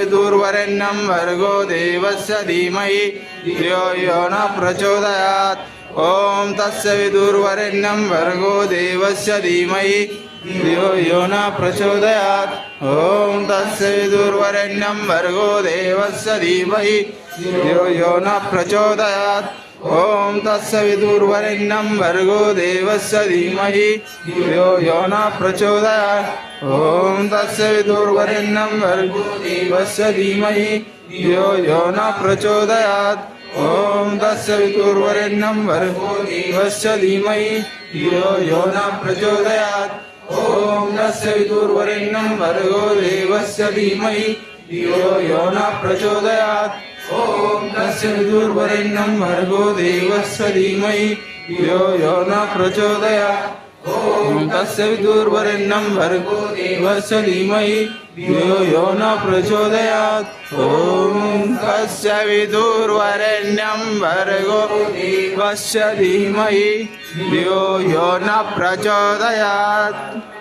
विदुर्वरेण्यं भर्गो देवस्य धीमहि धियो यो न प्रचोदयात्। ॐ तस्य विदुर्वरेण्यं भर्गो देवस्य धीमहि धियो यो न प्रचोदयात्। ॐ तस्य विदुर्वरेण्यं भर्गो देवस्य धीमहि धियो यो न प्रचोदयात्। ॐ तस्य विदुर्वरेण्यं भर्गो देवस्य धीमहि धियो यो न प्रचोदयात्। ॐ तस्य विदुर्वरेण्यं भर्गो देवस्य धीमहि धियो यो न प्रचोदयात्। ॐ तस्य विदुर्वरेण्यं भर्गो देवस्य धीमहि धियो यो न प्रचोदयात्। ॐ तस्य विदुर्वरेण्यं भर्गो देवस्य धीमहि धियो यो न प्रचोदयात्। ॐ तस्य विदुर्वरेण्यं भर्गो देवस्य धीमहि धियो यो न प्रचोदयात्। ॐ तस्य विदुर्वरेण्यं भर्गो देवस्य धीमहि धियो यो न प्रचोदयात्। ॐ तस्य विदुर्वरेण्यं भर्गो देवस्य धीमहि धियो यो न प्रचोदयात्।